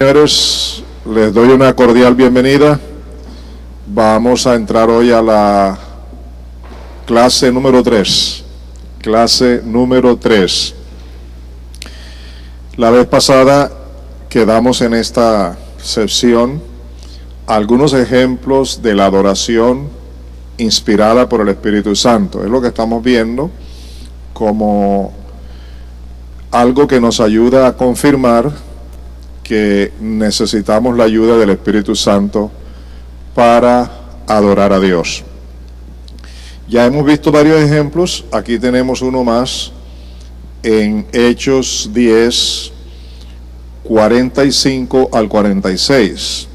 Señores, les doy una cordial bienvenida. Vamos a entrar hoy a la clase número 3. Clase número 3. La vez pasada quedamos en esta sección algunos ejemplos de la adoración inspirada por el Espíritu Santo. Es lo que estamos viendo como algo que nos ayuda a confirmar que necesitamos la ayuda del Espíritu Santo para adorar a Dios. Ya hemos visto varios ejemplos, aquí tenemos uno más en Hechos 10, 45 al 46.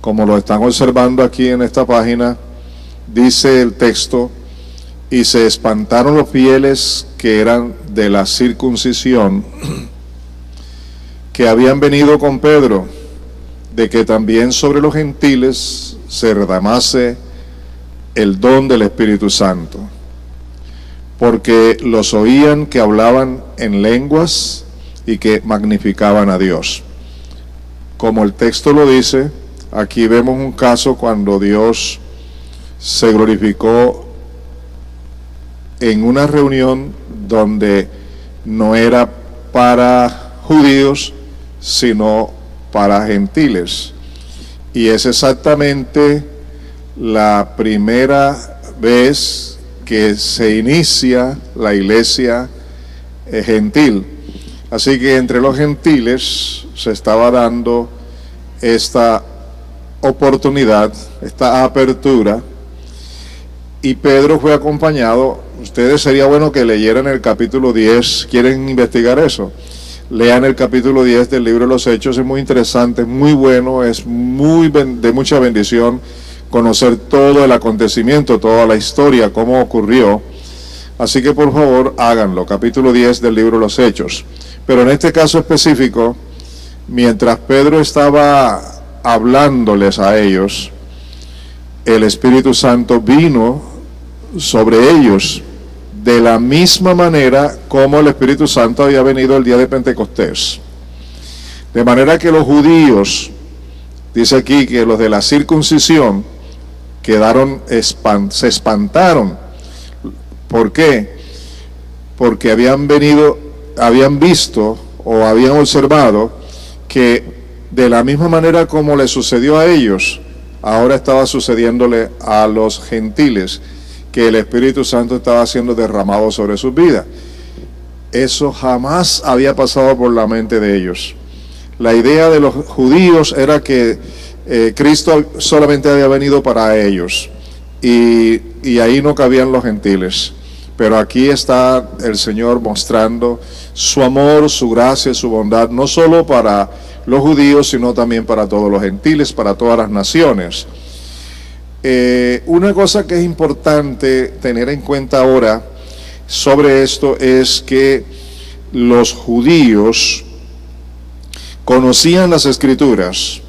Como lo están observando aquí en esta página, dice el texto: y se espantaron los fieles que eran de la circuncisión, que habían venido con Pedro, de que también sobre los gentiles se derramase el don del Espíritu Santo, porque los oían que hablaban en lenguas y que magnificaban a Dios. Como el texto lo dice, aquí vemos un caso cuando Dios se glorificó en una reunión donde no era para judíos, sino para gentiles. Y es exactamente la primera vez que se inicia la iglesia gentil. Así que entre los gentiles se estaba dando esta oportunidad, esta apertura, y Pedro fue acompañado. Ustedes sería bueno que leyeran el capítulo 10, ¿quieren investigar eso? Lean el capítulo 10 del libro de los Hechos, es muy interesante, es muy bueno, es de mucha bendición conocer todo el acontecimiento, toda la historia, cómo ocurrió. Así que por favor háganlo, capítulo 10 del libro de los Hechos. Pero en este caso específico, mientras Pedro estaba hablándoles a ellos, el Espíritu Santo vino sobre ellos, de la misma manera como el Espíritu Santo había venido el día de Pentecostés. De manera que los judíos, dice aquí que los de la circuncisión, se espantaron. ¿Por qué? Porque habían visto o habían observado que de la misma manera como le sucedió a ellos, ahora estaba sucediéndole a los gentiles, que el Espíritu Santo estaba siendo derramado sobre sus vidas. Eso jamás había pasado por la mente de ellos. La idea de los judíos era que Cristo solamente había venido para ellos y ahí no cabían los gentiles. Pero aquí está el Señor mostrando su amor, su gracia, su bondad, no solo para los judíos, sino también para todos los gentiles, para todas las naciones. Una cosa que es importante tener en cuenta ahora sobre esto es que los judíos conocían las Escrituras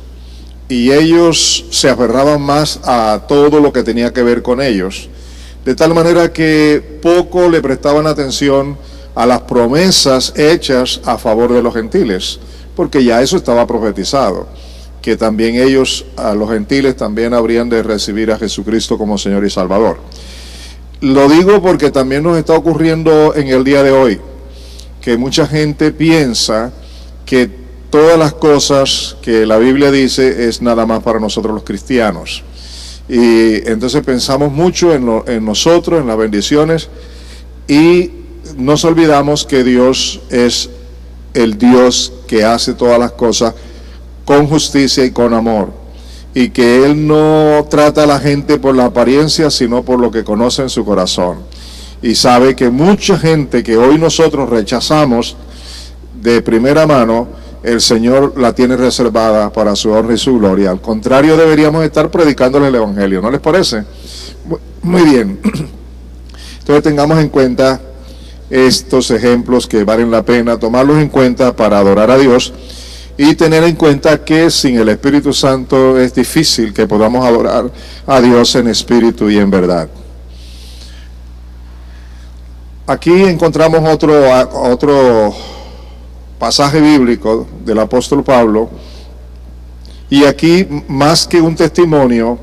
y ellos se aferraban más a todo lo que tenía que ver con ellos, de tal manera que poco le prestaban atención a las promesas hechas a favor de los gentiles, porque ya eso estaba profetizado, que también ellos, a los gentiles, también habrían de recibir a Jesucristo como Señor y Salvador. Lo digo porque también nos está ocurriendo en el día de hoy, que mucha gente piensa que todas las cosas que la Biblia dice es nada más para nosotros los cristianos. Y entonces pensamos mucho en nosotros, en las bendiciones, y nos olvidamos que Dios es el Dios que hace todas las cosas con justicia y con amor, y que Él no trata a la gente por la apariencia, sino por lo que conoce en su corazón, y sabe que mucha gente que hoy nosotros rechazamos de primera mano, el Señor la tiene reservada para su honra y su gloria. Al contrario, deberíamos estar predicándole el Evangelio, ¿no les parece? Muy bien. Entonces tengamos en cuenta estos ejemplos que valen la pena tomarlos en cuenta para adorar a Dios, y tener en cuenta que sin el Espíritu Santo es difícil que podamos adorar a Dios en espíritu y en verdad. Aquí encontramos otro pasaje bíblico del apóstol Pablo Y aquí, más que un testimonio,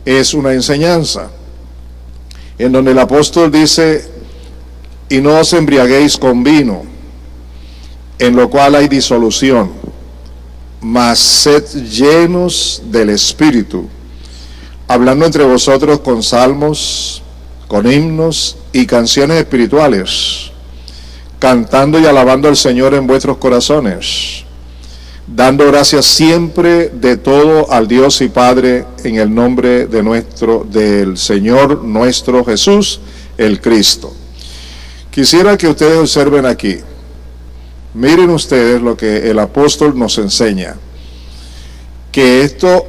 es una enseñanza, en donde el apóstol dice: y no os embriaguéis con vino, en lo cual hay disolución, mas sed llenos del Espíritu, hablando entre vosotros con salmos, con himnos y canciones espirituales, cantando y alabando al Señor en vuestros corazones, dando gracias siempre de todo al Dios y Padre en el nombre del Señor nuestro Jesús, el Cristo. Quisiera que ustedes observen aquí, miren ustedes lo que el apóstol nos enseña, que esto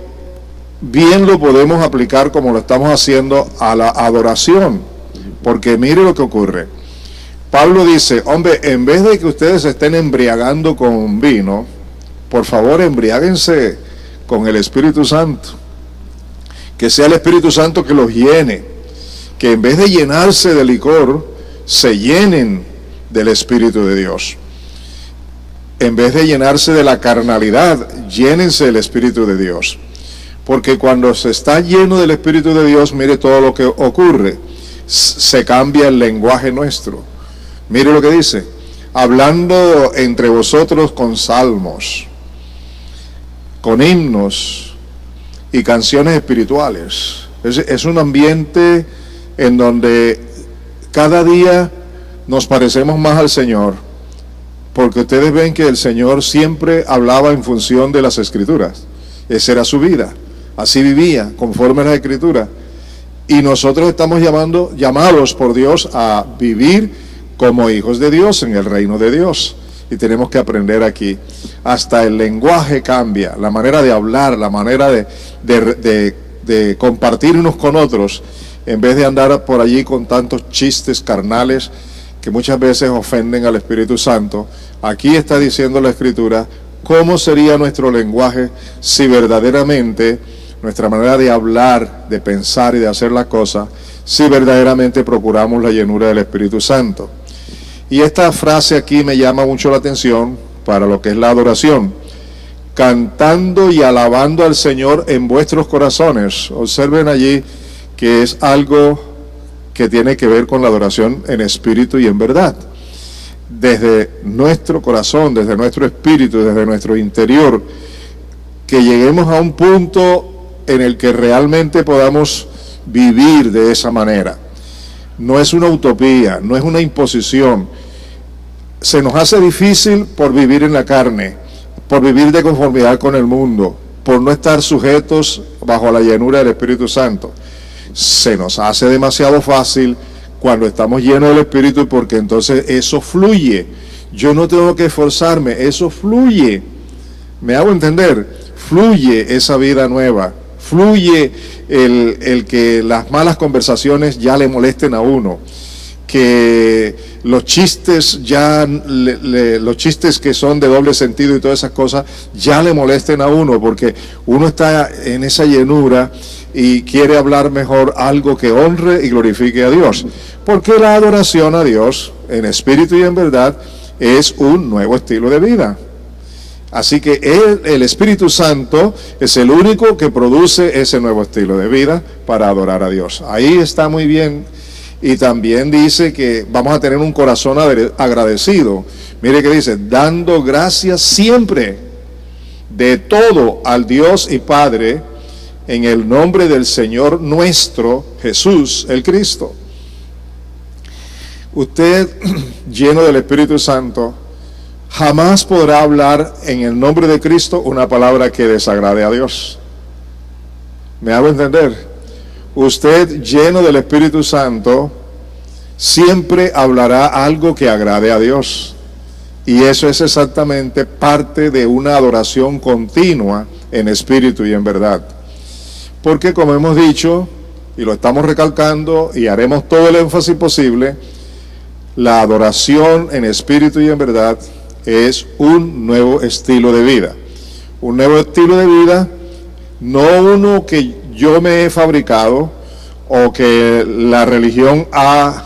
bien lo podemos aplicar como lo estamos haciendo a la adoración, porque mire lo que ocurre. Pablo dice: hombre, en vez de que ustedes se estén embriagando con vino, por favor embriáguense con el Espíritu Santo, que sea el Espíritu Santo que los llene, que en vez de llenarse de licor, se llenen del Espíritu de Dios. En vez de llenarse de la carnalidad, llénense del Espíritu de Dios. Porque cuando se está lleno del Espíritu de Dios, mire todo lo que ocurre. Se cambia el lenguaje nuestro. Mire lo que dice: hablando entre vosotros con salmos, con himnos y canciones espirituales. Es un ambiente en donde cada día nos parecemos más al Señor, porque ustedes ven que el Señor siempre hablaba en función de las Escrituras. Esa era su vida, así vivía, conforme a las Escrituras. Y nosotros estamos llamados por Dios a vivir como hijos de Dios en el reino de Dios. Y tenemos que aprender aquí. Hasta el lenguaje cambia, la manera de hablar, la manera de compartir unos con otros, en vez de andar por allí con tantos chistes carnales que muchas veces ofenden al Espíritu Santo. Aquí está diciendo la Escritura cómo sería nuestro lenguaje si verdaderamente nuestra manera de hablar, de pensar y de hacer las cosas, si verdaderamente procuramos la llenura del Espíritu Santo. Y esta frase aquí me llama mucho la atención para lo que es la adoración: cantando y alabando al Señor en vuestros corazones. Observen allí que es algo que tiene que ver con la adoración en espíritu y en verdad. Desde nuestro corazón, desde nuestro espíritu, desde nuestro interior, que lleguemos a un punto en el que realmente podamos vivir de esa manera. No es una utopía, no es una imposición. Se nos hace difícil por vivir en la carne, por vivir de conformidad con el mundo, por no estar sujetos bajo la llenura del Espíritu Santo. Se nos hace demasiado fácil cuando estamos llenos del Espíritu, porque entonces eso fluye. Yo no tengo que esforzarme, eso fluye. ¿Me hago entender? Fluye esa vida nueva. Fluye el que las malas conversaciones ya le molesten a uno, que los chistes los chistes que son de doble sentido y todas esas cosas ya le molesten a uno, porque uno está en esa llenura y quiere hablar mejor algo que honre y glorifique a Dios, porque la adoración a Dios en espíritu y en verdad es un nuevo estilo de vida. Así que el Espíritu Santo es el único que produce ese nuevo estilo de vida para adorar a Dios. Ahí está muy bien. Y también dice que vamos a tener un corazón agradecido. Mire que dice: dando gracias siempre de todo al Dios y Padre en el nombre del Señor nuestro Jesús el Cristo. Usted, lleno del Espíritu Santo, jamás podrá hablar en el nombre de Cristo una palabra que desagrade a Dios. ¿Me hago entender? Usted, lleno del Espíritu Santo, siempre hablará algo que agrade a Dios. Y eso es exactamente parte de una adoración continua en espíritu y en verdad. Porque, como hemos dicho, y lo estamos recalcando, y haremos todo el énfasis posible, la adoración en espíritu y en verdad es un nuevo estilo de vida. Un nuevo estilo de vida, no uno que yo me he fabricado o que la religión ha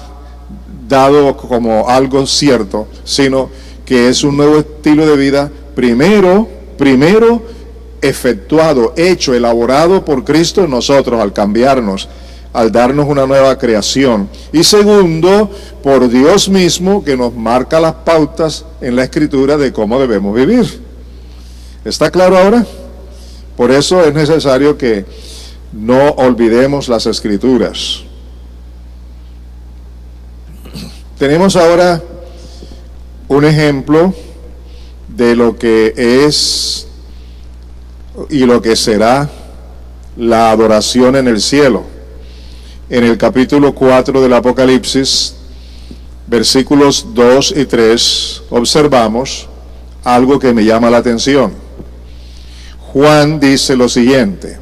dado como algo cierto, sino que es un nuevo estilo de vida primero efectuado, hecho, elaborado por Cristo en nosotros al cambiarnos, al darnos una nueva creación. Y segundo, por Dios mismo, que nos marca las pautas en la Escritura de cómo debemos vivir. ¿Está claro ahora? Por eso es necesario que no olvidemos las Escrituras. Tenemos ahora un ejemplo de lo que es y lo que será la adoración en el cielo. En el capítulo 4 del Apocalipsis, versículos 2 y 3, observamos algo que me llama la atención. Juan dice lo siguiente: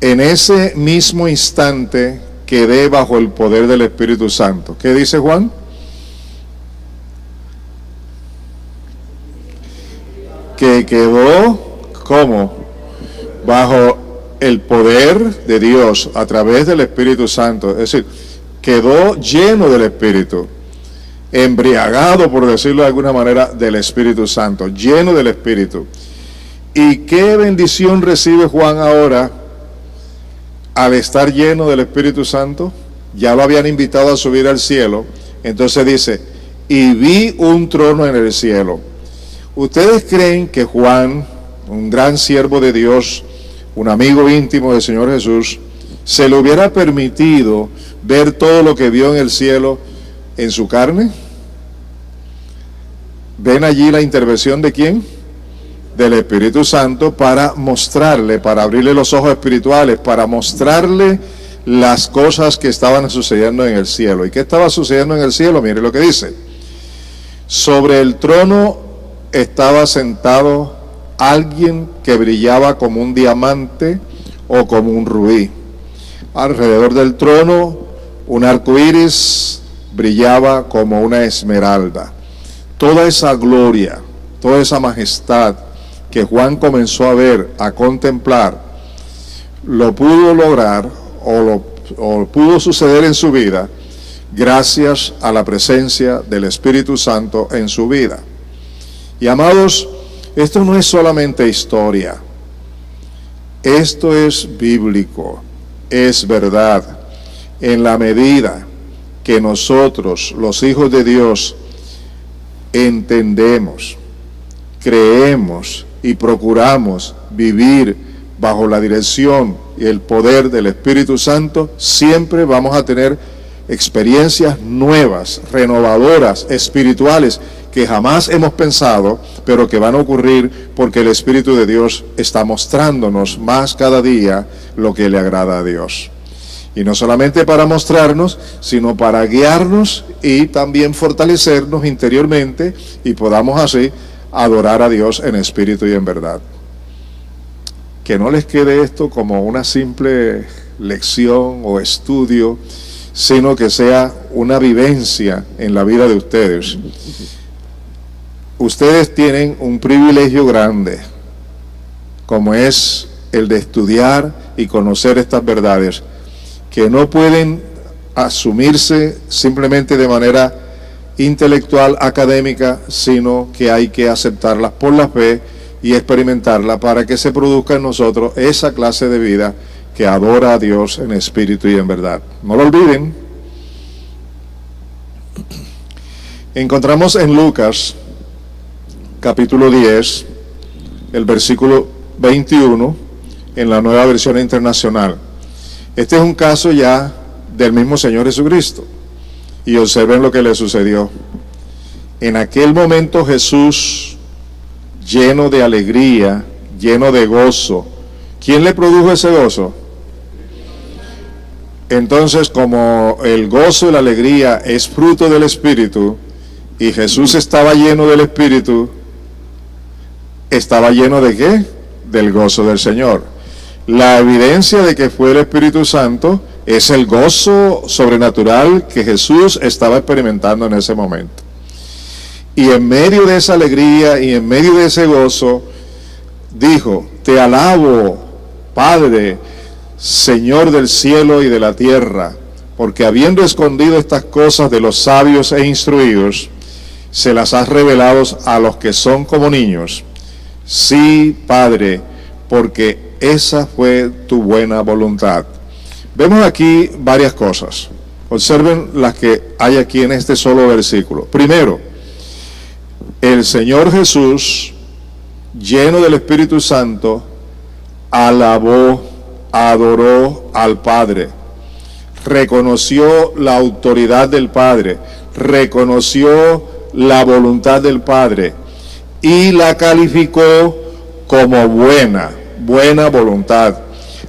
en ese mismo instante quedé bajo el poder del Espíritu Santo. ¿Qué dice Juan? Que quedó, ¿cómo? Bajo el poder de Dios a través del Espíritu Santo. Es decir, quedó lleno del Espíritu, embriagado, por decirlo de alguna manera, del Espíritu Santo, lleno del Espíritu. ¿Y qué bendición recibe Juan ahora al estar lleno del Espíritu Santo? Ya lo habían invitado a subir al cielo. Entonces dice, y vi un trono en el cielo. ¿Ustedes creen que Juan, un gran siervo de Dios, un amigo íntimo del Señor Jesús, se le hubiera permitido ver todo lo que vio en el cielo en su carne? ¿Ven allí la intervención de quién? Del Espíritu Santo, para mostrarle, para abrirle los ojos espirituales, para mostrarle las cosas que estaban sucediendo en el cielo. ¿Y qué estaba sucediendo en el cielo? Mire lo que dice. Sobre el trono estaba sentado alguien que brillaba como un diamante o como un rubí. Alrededor del trono, un arco iris brillaba como una esmeralda. Toda esa gloria, toda esa majestad que Juan comenzó a ver, a contemplar, lo pudo lograr o pudo suceder en su vida gracias a la presencia del Espíritu Santo en su vida. Y amados, esto no es solamente historia, esto es bíblico, es verdad. En la medida que nosotros, los hijos de Dios, entendemos, creemos y procuramos vivir bajo la dirección y el poder del Espíritu Santo, siempre vamos a tener experiencias nuevas, renovadoras, espirituales, que jamás hemos pensado, pero que van a ocurrir porque el Espíritu de Dios está mostrándonos más cada día lo que le agrada a Dios. Y no solamente para mostrarnos, sino para guiarnos y también fortalecernos interiormente y podamos así adorar a Dios en espíritu y en verdad. Que no les quede esto como una simple lección o estudio, sino que sea una vivencia en la vida de ustedes. Ustedes tienen un privilegio grande, como es el de estudiar y conocer estas verdades, que no pueden asumirse simplemente de manera intelectual, académica, sino que hay que aceptarlas por la fe y experimentarlas para que se produzca en nosotros esa clase de vida que adora a Dios en espíritu y en verdad. No lo olviden. Encontramos en Lucas, capítulo 10, el versículo 21, en la Nueva Versión Internacional. Este es un caso ya del mismo Señor Jesucristo. Y observen lo que le sucedió. En aquel momento Jesús, lleno de alegría, lleno de gozo. ¿Quién le produjo ese gozo? Entonces, como el gozo y la alegría es fruto del Espíritu, y Jesús estaba lleno del Espíritu, ¿estaba lleno de qué? Del gozo del Señor. La evidencia de que fue el Espíritu Santo es el gozo sobrenatural que Jesús estaba experimentando en ese momento. Y en medio de esa alegría y en medio de ese gozo, dijo: te alabo, Padre, Señor del cielo y de la tierra, porque habiendo escondido estas cosas de los sabios e instruidos, se las has revelado a los que son como niños. Sí, Padre, porque esa fue tu buena voluntad. Vemos aquí varias cosas. Observen las que hay aquí en este solo versículo. Primero, el Señor Jesús, lleno del Espíritu Santo, alabó, adoró al Padre, reconoció la autoridad del Padre, reconoció la voluntad del Padre y la calificó como buena voluntad.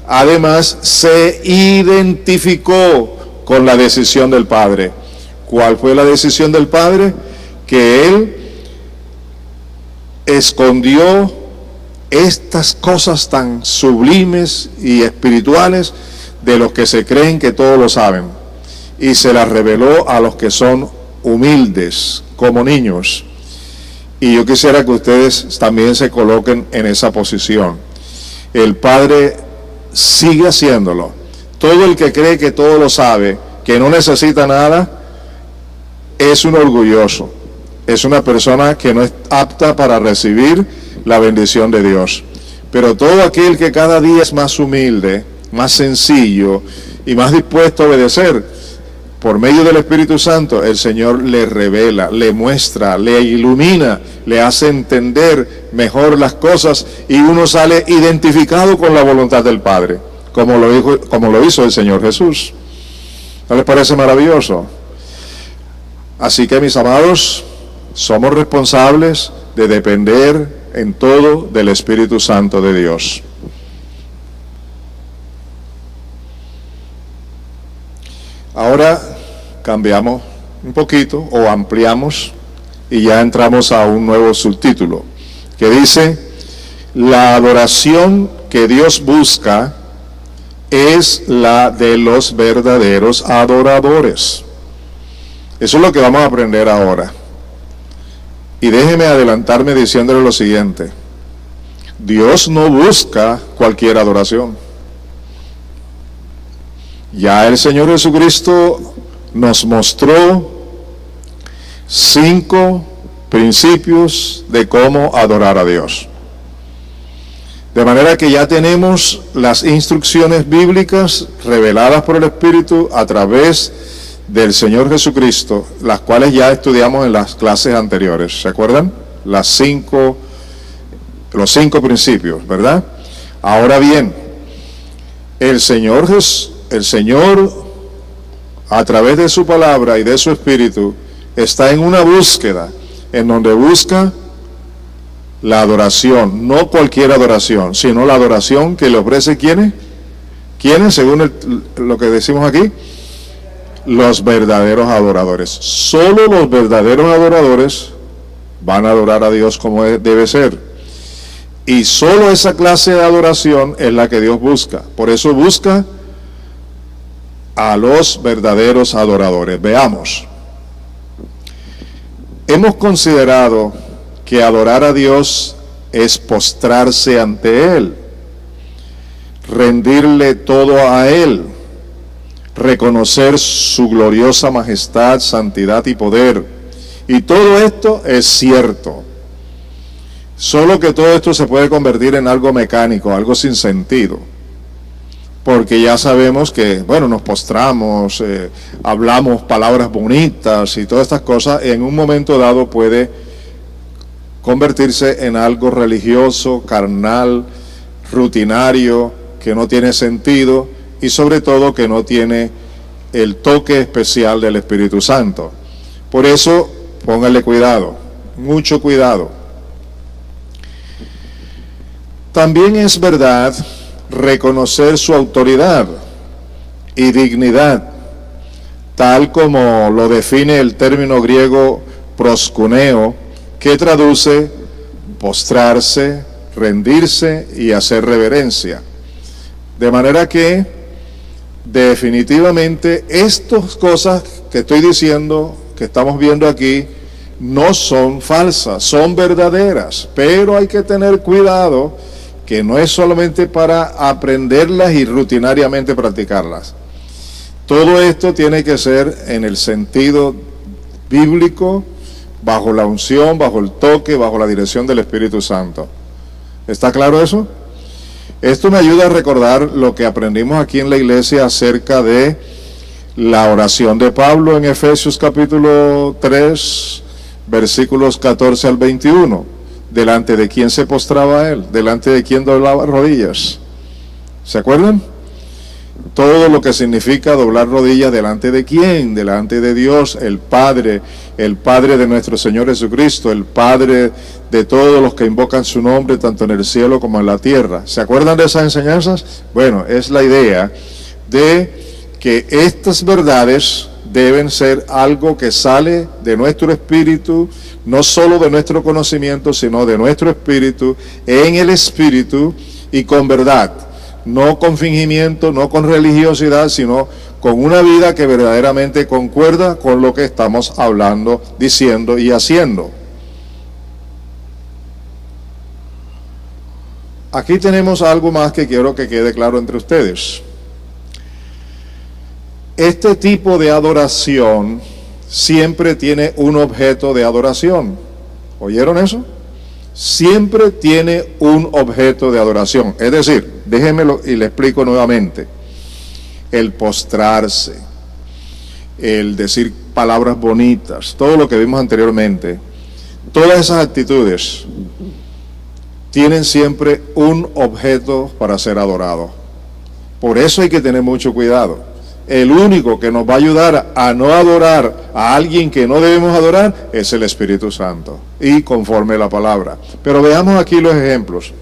Además, se identificó con la decisión del Padre. ¿Cuál fue la decisión del Padre? Que Él escondió estas cosas tan sublimes y espirituales de los que se creen que todos lo saben, y se las reveló a los que son humildes, como niños. Y yo quisiera que ustedes también se coloquen en esa posición. El Padre sigue haciéndolo. Todo el que cree que todo lo sabe, que no necesita nada, es un orgulloso. Es una persona que no es apta para recibir la bendición de Dios. Pero todo aquel que cada día es más humilde, más sencillo y más dispuesto a obedecer, por medio del Espíritu Santo, el Señor le revela, le muestra, le ilumina, le hace entender mejor las cosas, y uno sale identificado con la voluntad del Padre, como lo hizo el Señor Jesús. ¿No les parece maravilloso? Así que, mis amados, somos responsables de depender en todo del Espíritu Santo de Dios. Ahora cambiamos un poquito o ampliamos y ya entramos a un nuevo subtítulo que dice: la adoración que Dios busca es la de los verdaderos adoradores. Eso es lo que vamos a aprender ahora. Y déjeme adelantarme diciéndole lo siguiente: Dios no busca cualquier adoración. Ya el Señor Jesucristo nos mostró 5 principios de cómo adorar a Dios. De manera que ya tenemos las instrucciones bíblicas reveladas por el Espíritu a través del Señor Jesucristo, las cuales ya estudiamos en las clases anteriores. ¿Se acuerdan? Los 5 principios, ¿verdad? Ahora bien, el Señor a través de su palabra y de su Espíritu está en una búsqueda en donde busca la adoración, no cualquier adoración, sino la adoración que le ofrece ¿quiénes? Según lo que decimos aquí, los verdaderos adoradores. Solo los verdaderos adoradores van a adorar a Dios como debe ser. Y solo esa clase de adoración es la que Dios busca. Por eso busca a los verdaderos adoradores. Veamos. Hemos considerado que adorar a Dios es postrarse ante Él, rendirle todo a Él, reconocer su gloriosa majestad, santidad y poder. Y todo esto es cierto. Solo que todo esto se puede convertir en algo mecánico, algo sin sentido. Porque ya sabemos que, nos postramos, hablamos palabras bonitas y todas estas cosas, en un momento dado puede convertirse en algo religioso, carnal, rutinario, que no tiene sentido y sobre todo que no tiene el toque especial del Espíritu Santo. Por eso, pónganle cuidado, mucho cuidado. También es verdad reconocer su autoridad y dignidad, tal como lo define el término griego proskuneo, que traduce postrarse, rendirse y hacer reverencia. De manera que definitivamente estas cosas que estoy diciendo, que estamos viendo aquí, no son falsas, son verdaderas, pero hay que tener cuidado que no es solamente para aprenderlas y rutinariamente practicarlas. Todo esto tiene que ser en el sentido bíblico, bajo la unción, bajo el toque, bajo la dirección del Espíritu Santo. ¿Está claro eso? Esto me ayuda a recordar lo que aprendimos aquí en la iglesia acerca de la oración de Pablo en Efesios capítulo 3, versículos 14 al 21. ¿Delante de quién se postraba él? ¿Delante de quién doblaba rodillas? ¿Se acuerdan? Todo lo que significa doblar rodillas, ¿delante de quién? Delante de Dios, el Padre de nuestro Señor Jesucristo, el Padre de todos los que invocan su nombre, tanto en el cielo como en la tierra. ¿Se acuerdan de esas enseñanzas? Bueno, es la idea de que estas verdades deben ser algo que sale de nuestro espíritu, no solo de nuestro conocimiento, sino de nuestro espíritu, en el espíritu y con verdad. No con fingimiento, no con religiosidad, sino con una vida que verdaderamente concuerda con lo que estamos hablando, diciendo y haciendo. Aquí tenemos algo más que quiero que quede claro entre ustedes. Este tipo de adoración siempre tiene un objeto de adoración. ¿Oyeron eso? Siempre tiene un objeto de adoración. Es decir, déjenmelo y le explico nuevamente. El postrarse, el decir palabras bonitas, todo lo que vimos anteriormente, todas esas actitudes tienen siempre un objeto para ser adorado. Por eso hay que tener mucho cuidado. El único que nos va a ayudar a no adorar a alguien que no debemos adorar es el Espíritu Santo, y conforme la palabra. Pero veamos aquí los ejemplos.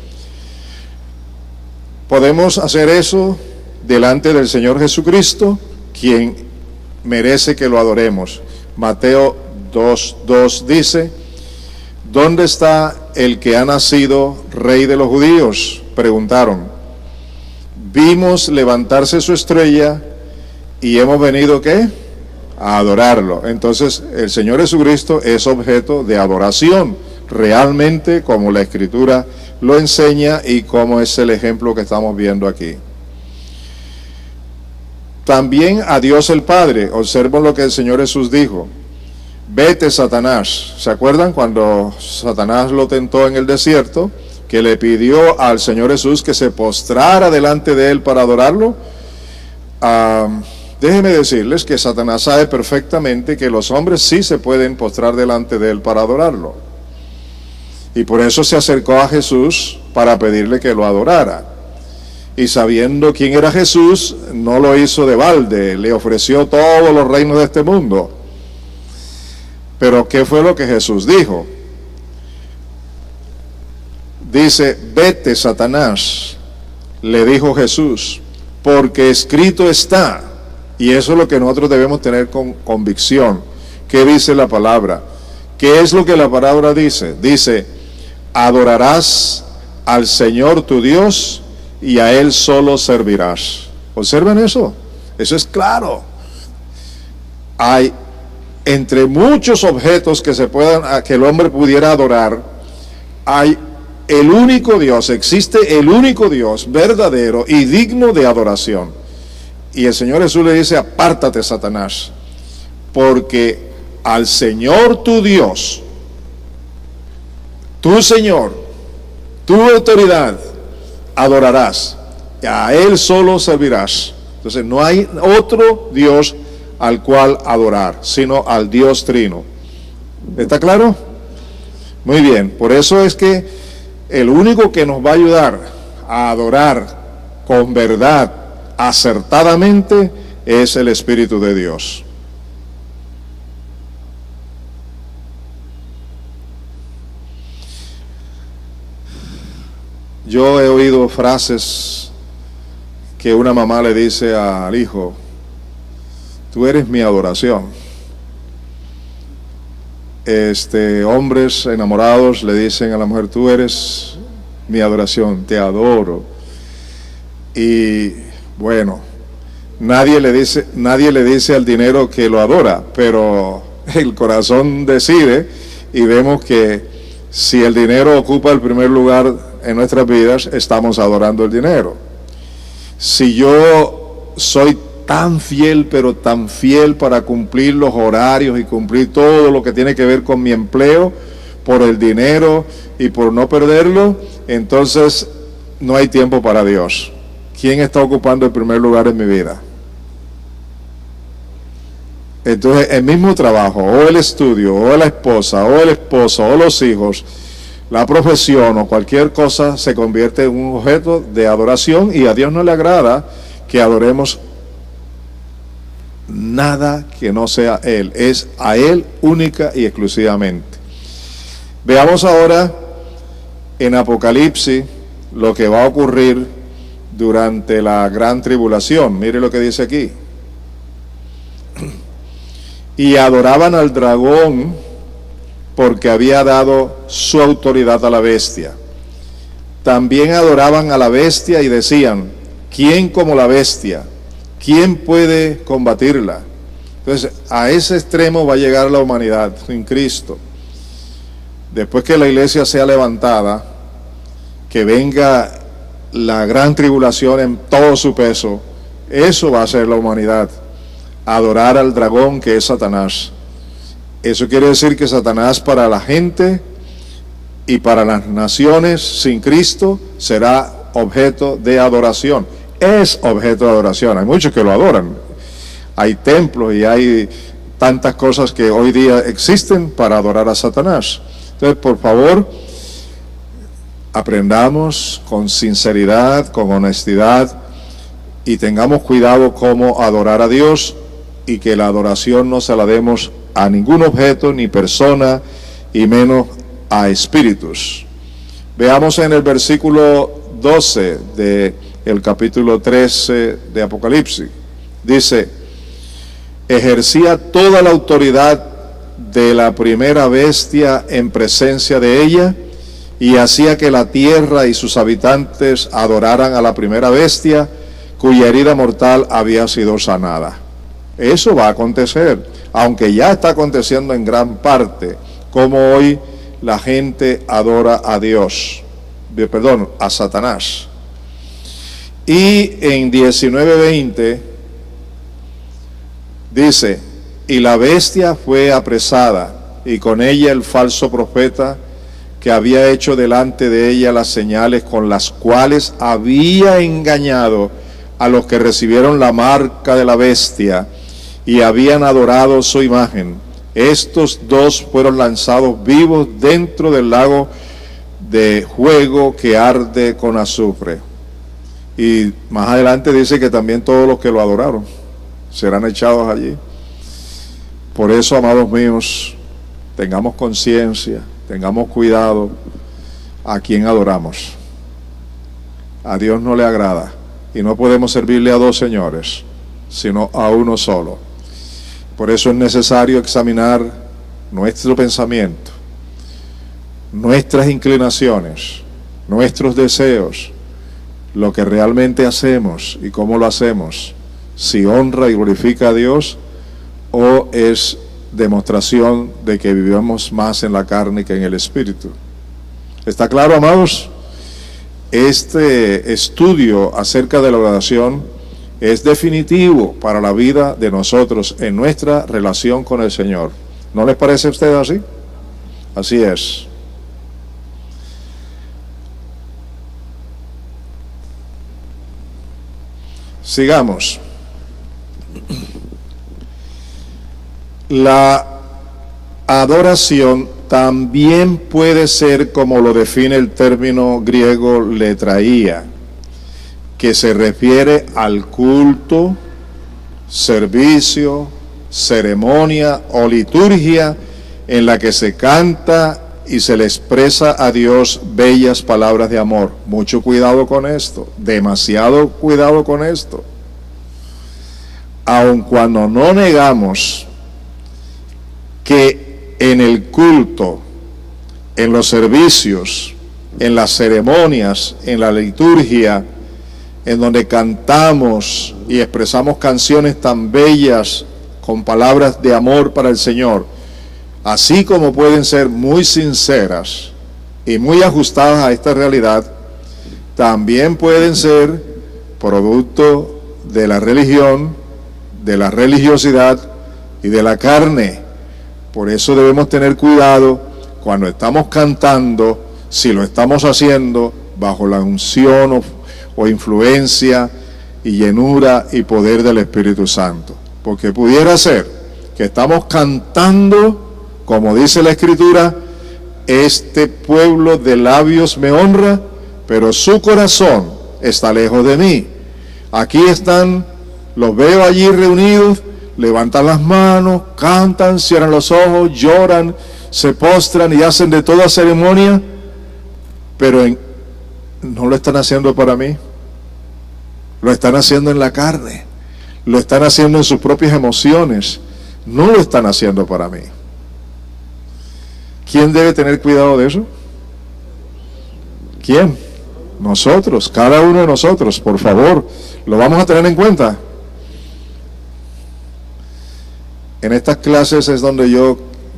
Podemos hacer eso delante del Señor Jesucristo, quien merece que lo adoremos. Mateo 2:2 dice: ¿dónde está el que ha nacido Rey de los judíos? Preguntaron. Vimos levantarse su estrella y hemos venido, ¿qué? A adorarlo. Entonces, el Señor Jesucristo es objeto de adoración, realmente, como la Escritura lo enseña y como es el ejemplo que estamos viendo aquí. También a Dios el Padre. Observen lo que el Señor Jesús dijo: vete, Satanás. ¿Se acuerdan cuando Satanás lo tentó en el desierto? Que le pidió al Señor Jesús que se postrara delante de él para adorarlo. Déjenme decirles que Satanás sabe perfectamente que los hombres sí se pueden postrar delante de él para adorarlo. Y por eso se acercó a Jesús para pedirle que lo adorara. Y sabiendo quién era Jesús, no lo hizo de balde, le ofreció todos los reinos de este mundo. Pero ¿qué fue lo que Jesús dijo? Dice: vete, Satanás, le dijo Jesús, porque escrito está. Y eso es lo que nosotros debemos tener con convicción. ¿Qué dice la palabra? ¿Qué es lo que la palabra dice? Dice: adorarás al Señor tu Dios y a Él solo servirás. ¿Observen eso? Eso es claro. Hay, entre muchos objetos que que el hombre pudiera adorar, hay el único Dios, existe el único Dios verdadero y digno de adoración. Y el Señor Jesús le dice: apártate, Satanás, porque al Señor tu Dios, tu Señor, tu autoridad, adorarás, y a Él solo servirás. Entonces no hay otro Dios al cual adorar, sino al Dios Trino. ¿Está claro? Muy bien, por eso es que el único que nos va a ayudar a adorar con verdad, acertadamente, es el Espíritu de Dios. Yo he oído frases que una mamá le dice al hijo: tú eres mi adoración. Hombres enamorados le dicen a la mujer: tú eres mi adoración, te adoro. Y bueno, nadie le dice al dinero que lo adora, pero el corazón decide, y vemos que si el dinero ocupa el primer lugar en nuestras vidas, estamos adorando el dinero. Si yo soy tan fiel, pero tan fiel para cumplir los horarios y cumplir todo lo que tiene que ver con mi empleo, por el dinero y por no perderlo, entonces no hay tiempo para Dios. ¿Quién está ocupando el primer lugar en mi vida? Entonces, el mismo trabajo, o el estudio, o la esposa, o el esposo, o los hijos, la profesión o cualquier cosa se convierte en un objeto de adoración, y a Dios no le agrada que adoremos nada que no sea Él. Es a Él única y exclusivamente. Veamos ahora en Apocalipsis lo que va a ocurrir durante la gran tribulación. Mire lo que dice aquí. Y adoraban al dragón porque había dado su autoridad a la bestia. También adoraban a la bestia y decían: ¿quién como la bestia? ¿Quién puede combatirla? Entonces, a ese extremo va a llegar la humanidad en Cristo. Después que la iglesia sea levantada, que venga la gran tribulación en todo su peso, eso va a ser la humanidad. Adorar al dragón, que es Satanás. Eso quiere decir que Satanás, para la gente y para las naciones sin Cristo, será objeto de adoración. Es objeto de adoración. Hay muchos que lo adoran. Hay templos y hay tantas cosas que hoy día existen para adorar a Satanás. Entonces, por favor, aprendamos con sinceridad, con honestidad, y tengamos cuidado cómo adorar a Dios, y que la adoración no se la demos a ningún objeto ni persona, y menos a espíritus. Veamos en el versículo 12 del capítulo 13 de Apocalipsis. Dice: ejercía toda la autoridad de la primera bestia en presencia de ella, y hacía que la tierra y sus habitantes adoraran a la primera bestia, cuya herida mortal había sido sanada. Eso va a acontecer, aunque ya está aconteciendo en gran parte, como hoy la gente adora a Dios, a Satanás. Y en 19:20 dice: y la bestia fue apresada, y con ella el falso profeta, que había hecho delante de ella las señales con las cuales había engañado a los que recibieron la marca de la bestia y habían adorado su imagen. Estos dos fueron lanzados vivos dentro del lago de fuego que arde con azufre. Y más adelante dice que también todos los que lo adoraron serán echados allí. Por eso, amados míos, tengamos conciencia, tengamos cuidado a quien adoramos. A Dios no le agrada, y no podemos servirle a dos señores, sino a uno solo. Por eso es necesario examinar nuestro pensamiento, nuestras inclinaciones, nuestros deseos, lo que realmente hacemos y cómo lo hacemos, si honra y glorifica a Dios o es demostración de que vivimos más en la carne que en el espíritu. ¿Está claro, amados? Este estudio acerca de la oración es definitivo para la vida de nosotros en nuestra relación con el Señor. ¿No les parece a ustedes así? Así es. Sigamos. La adoración también puede ser, como lo define el término griego letraía, que se refiere al culto, servicio, ceremonia o liturgia en la que se canta y se le expresa a Dios bellas palabras de amor. Mucho cuidado con esto, demasiado cuidado con esto. Aun cuando no negamos que en el culto, en los servicios, en las ceremonias, en la liturgia, en donde cantamos y expresamos canciones tan bellas con palabras de amor para el Señor, así como pueden ser muy sinceras y muy ajustadas a esta realidad, también pueden ser producto de la religión, de la religiosidad y de la carne. Por eso debemos tener cuidado cuando estamos cantando, si lo estamos haciendo bajo la unción o influencia y llenura y poder del Espíritu Santo. Porque pudiera ser que estamos cantando, como dice la Escritura, este pueblo de labios me honra, pero su corazón está lejos de mí. Aquí están, los veo allí reunidos, levantan las manos, cantan, cierran los ojos, lloran, se postran y hacen de toda ceremonia, pero no lo están haciendo para mí. Lo están haciendo en la carne, lo están haciendo en sus propias emociones, no lo están haciendo para mí. ¿Quién debe tener cuidado de eso? ¿Quién? Nosotros, cada uno de nosotros, por favor, lo vamos a tener en cuenta. En estas clases es donde yo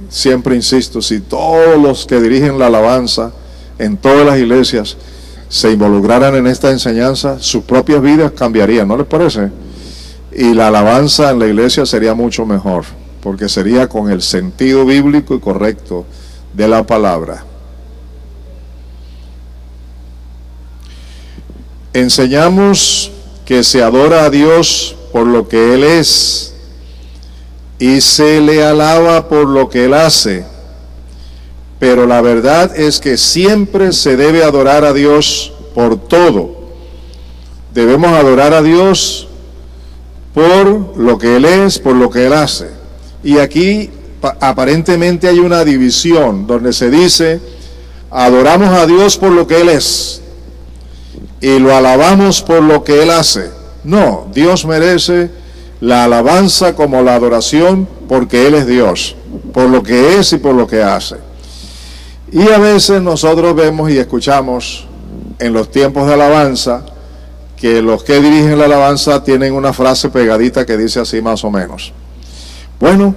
siempre insisto, si todos los que dirigen la alabanza en todas las iglesias se involucraran en esta enseñanza, sus propias vidas cambiarían, ¿no les parece? Y la alabanza en la iglesia sería mucho mejor, porque sería con el sentido bíblico y correcto de la palabra. Enseñamos que se adora a Dios por lo que Él es y se le alaba por lo que Él hace, pero la verdad es que siempre se debe adorar a Dios por todo. Debemos adorar a Dios por lo que Él es, por lo que Él hace. Y aquí aparentemente hay una división donde se dice, adoramos a Dios por lo que Él es y lo alabamos por lo que Él hace. No, Dios merece la alabanza como la adoración porque Él es Dios, por lo que es y por lo que hace. Y a veces nosotros vemos y escuchamos en los tiempos de alabanza que los que dirigen la alabanza tienen una frase pegadita que dice así más o menos: bueno,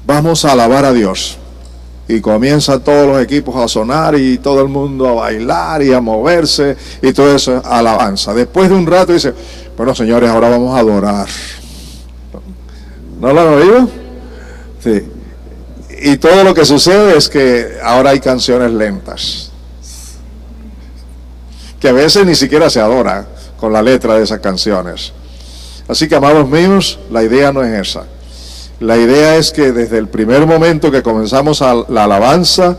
vamos a alabar a Dios. Y comienzan todos los equipos a sonar y todo el mundo a bailar y a moverse y todo eso es alabanza. Después de un rato dice, bueno señores, ahora vamos a adorar. ¿No lo han oído? Sí. Y todo lo que sucede es que ahora hay canciones lentas, que a veces ni siquiera se adora con la letra de esas canciones. Así que, amados míos, la idea no es esa. La idea es que desde el primer momento que comenzamos la alabanza,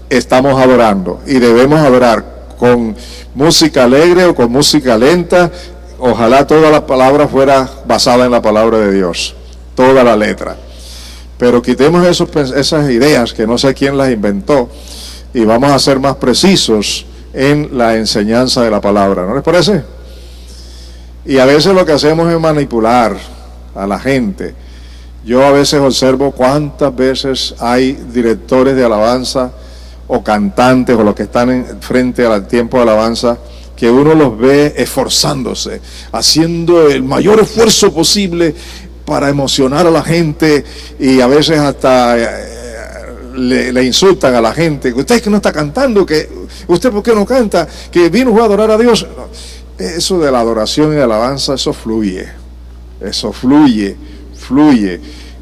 estamos adorando. Y debemos adorar con música alegre o con música lenta. Ojalá toda la palabra fuera basada en la palabra de Dios, toda la letra. Pero quitemos esas ideas que no sé quién las inventó y vamos a ser más precisos en la enseñanza de la palabra. ¿No les parece? Y a veces lo que hacemos es manipular a la gente. Yo a veces observo cuántas veces hay directores de alabanza o cantantes o los que están frente al tiempo de alabanza, que uno los ve esforzándose, haciendo el mayor esfuerzo posible para emocionar a la gente, y a veces hasta le insultan a la gente, usted es que no está cantando, que usted por qué no canta, que vino a adorar a Dios. Eso de la adoración y de alabanza, eso fluye,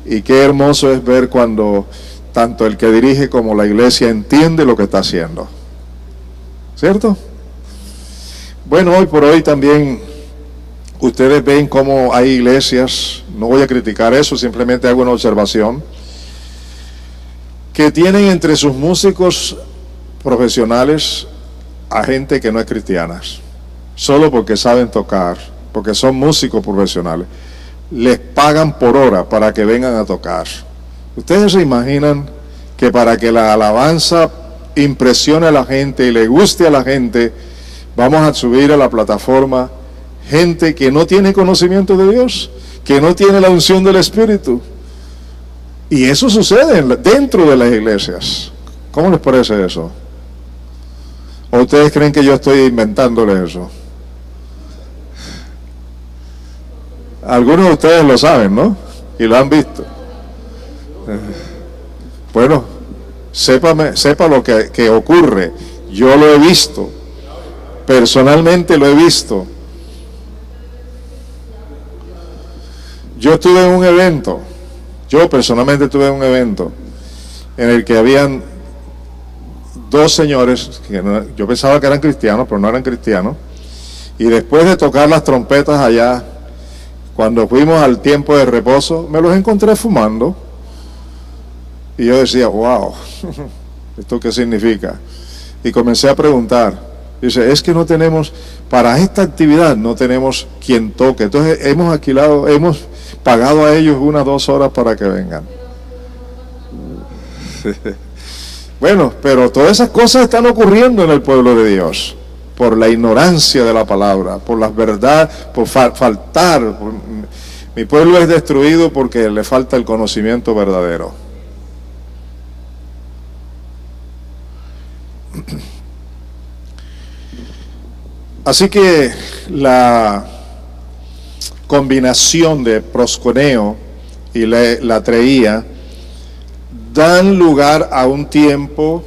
y qué hermoso es ver cuando tanto el que dirige como la iglesia entiende lo que está haciendo, ¿cierto? Bueno, hoy por hoy también ustedes ven cómo hay iglesias, no voy a criticar eso, simplemente hago una observación, que tienen entre sus músicos profesionales a gente que no es cristiana, solo porque saben tocar, porque son músicos profesionales. Les pagan por hora para que vengan a tocar. ¿Ustedes se imaginan que para que la alabanza impresione a la gente y le guste a la gente, vamos a subir a la plataforma gente que no tiene conocimiento de Dios, que no tiene la unción del Espíritu? Y eso sucede dentro de las iglesias. ¿Cómo les parece eso? ¿O ustedes creen que yo estoy inventándoles eso? Algunos de ustedes lo saben, ¿no? Y lo han visto. Bueno, sepa lo que ocurre. Yo lo he visto. Personalmente lo he visto. Yo personalmente estuve en un evento en el que habían dos señores, que yo pensaba que eran cristianos, pero no eran cristianos, y después de tocar las trompetas allá, cuando fuimos al tiempo de reposo, me los encontré fumando, y yo decía, wow, ¿esto qué significa? Y comencé a preguntar. Dice, es que no tenemos, para esta actividad no tenemos quien toque. Entonces hemos pagado a ellos 1 o 2 horas para que vengan. Bueno, pero todas esas cosas están ocurriendo en el pueblo de Dios, por la ignorancia de la palabra, por las verdades, por faltar. Mi pueblo es destruido porque le falta el conocimiento verdadero. Así que la combinación de prosconeo y latreía dan lugar a un tiempo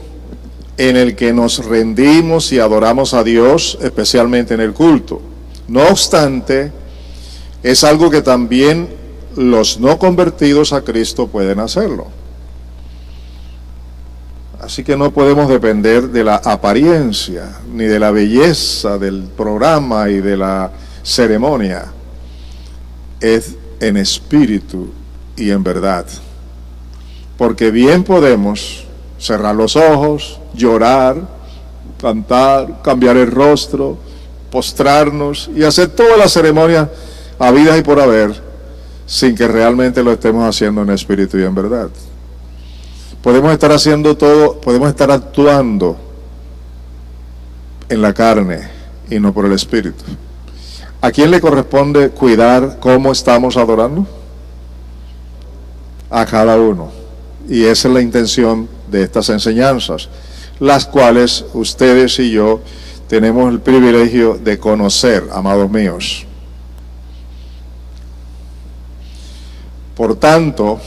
en el que nos rendimos y adoramos a Dios, especialmente en el culto. No obstante, es algo que también los no convertidos a Cristo pueden hacerlo. Así que no podemos depender de la apariencia, ni de la belleza del programa y de la ceremonia. Es en espíritu y en verdad. Porque bien podemos cerrar los ojos, llorar, cantar, cambiar el rostro, postrarnos y hacer todas las ceremonias habidas y por haber, sin que realmente lo estemos haciendo en espíritu y en verdad. Podemos estar haciendo todo, podemos estar actuando en la carne y no por el espíritu. ¿A quién le corresponde cuidar cómo estamos adorando? A cada uno. Y esa es la intención de estas enseñanzas, las cuales ustedes y yo tenemos el privilegio de conocer, amados míos. Por tanto,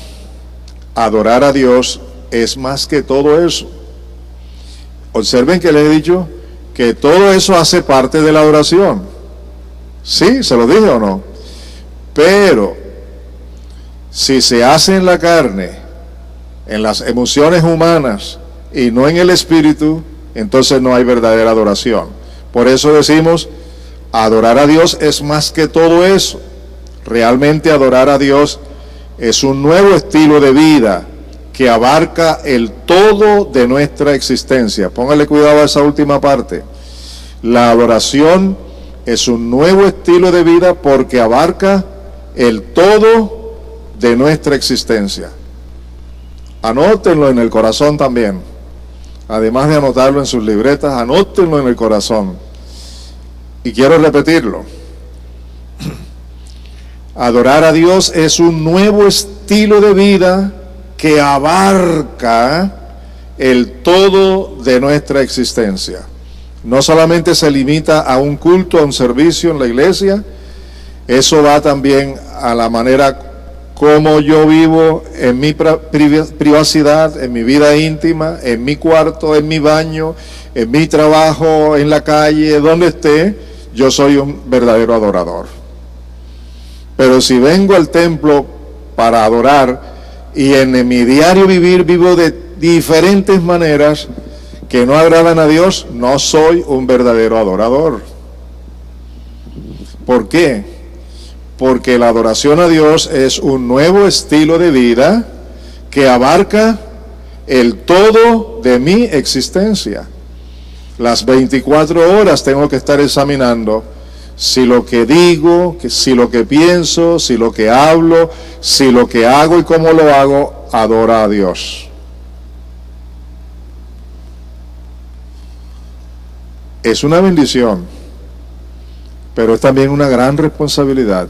adorar a Dios es más que todo eso. Observen que les he dicho que todo eso hace parte de la adoración. ¿Sí? ¿Se lo dije o no? Pero si se hace en la carne, en las emociones humanas y no en el espíritu, entonces no hay verdadera adoración. Por eso decimos, adorar a Dios es más que todo eso. Realmente adorar a Dios es un nuevo estilo de vida que abarca el todo de nuestra existencia. Póngale cuidado a esa última parte. La adoración es un nuevo estilo de vida porque abarca el todo de nuestra existencia. Anótenlo en el corazón también. Además de anotarlo en sus libretas, anótenlo en el corazón. Y quiero repetirlo. Adorar a Dios es un nuevo estilo de vida que abarca el todo de nuestra existencia. No solamente se limita a un culto, a un servicio en la iglesia, eso va también a la manera como yo vivo en mi privacidad, en mi vida íntima, en mi cuarto, en mi baño, en mi trabajo, en la calle, donde esté. Yo soy un verdadero adorador. Pero si vengo al templo para adorar y en mi diario vivir vivo de diferentes maneras que no agradan a Dios, no soy un verdadero adorador. ¿Por qué? Porque la adoración a Dios es un nuevo estilo de vida que abarca el todo de mi existencia. Las 24 horas tengo que estar examinando si lo que digo, si lo que pienso, si lo que hablo, si lo que hago y cómo lo hago, adora a Dios. Es una bendición, pero es también una gran responsabilidad.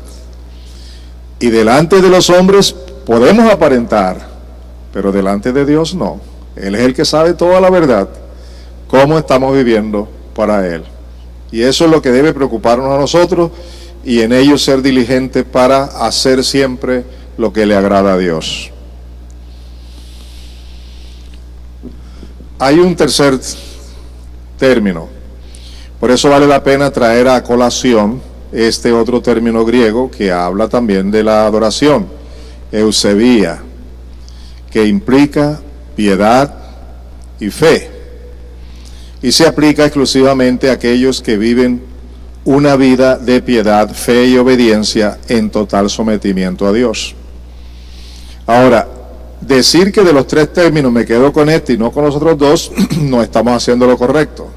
Y delante de los hombres podemos aparentar, pero delante de Dios no. Él es el que sabe toda la verdad, cómo estamos viviendo para Él. Y eso es lo que debe preocuparnos a nosotros y en ello ser diligentes para hacer siempre lo que le agrada a Dios. Hay un tercer término. Por eso vale la pena traer a colación este otro término griego que habla también de la adoración, eusebía, que implica piedad y fe. y se aplica exclusivamente a aquellos que viven una vida de piedad, fe y obediencia en total sometimiento a Dios. Ahora, decir que de los tres términos me quedo con este y no con los otros dos, no estamos haciendo lo correcto.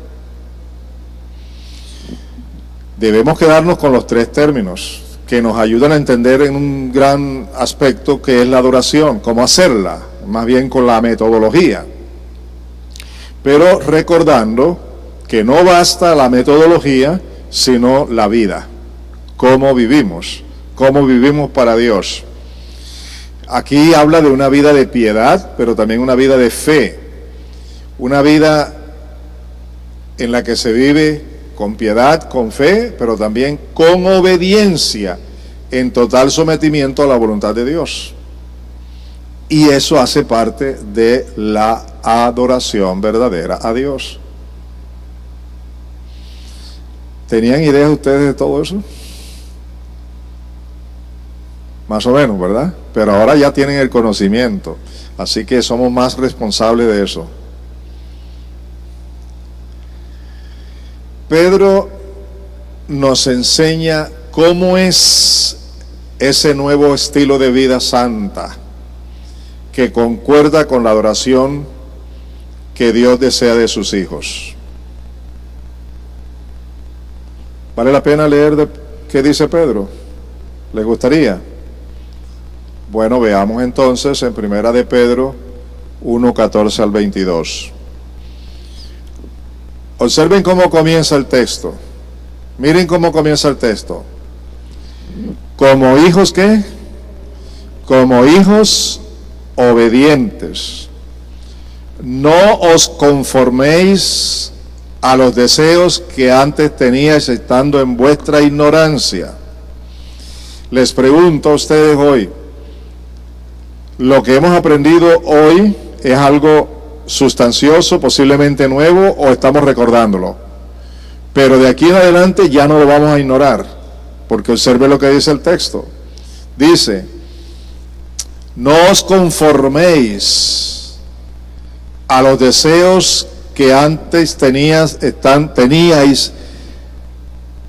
Debemos quedarnos con los tres términos que nos ayudan a entender en un gran aspecto que es la adoración, cómo hacerla, más bien con la metodología. Pero recordando que no basta la metodología, sino la vida, cómo vivimos para Dios. Aquí habla de una vida de piedad, pero también una vida de fe, una vida en la que se vive con piedad, con fe, pero también con obediencia, en total sometimiento a la voluntad de Dios. Y eso hace parte de la adoración verdadera a Dios. ¿Tenían ideas ustedes de todo eso? Más o menos, ¿verdad? Pero ahora ya tienen el conocimiento, así que somos más responsables de eso. Pedro nos enseña cómo es ese nuevo estilo de vida santa que concuerda con la adoración que Dios desea de sus hijos. ¿Vale la pena leer qué dice Pedro? ¿Les gustaría? Bueno, veamos entonces en Primera de Pedro 1:14 al 22. Observen cómo comienza el texto. Miren cómo comienza el texto. Como hijos, ¿qué? Como hijos obedientes. No os conforméis a los deseos que antes teníais estando en vuestra ignorancia. Les pregunto a ustedes hoy, ¿lo que hemos aprendido hoy es algo sustancioso, posiblemente nuevo, o estamos recordándolo? Pero de aquí en adelante ya no lo vamos a ignorar, porque observe lo que dice el texto. Dice, no os conforméis a los deseos que antes teníais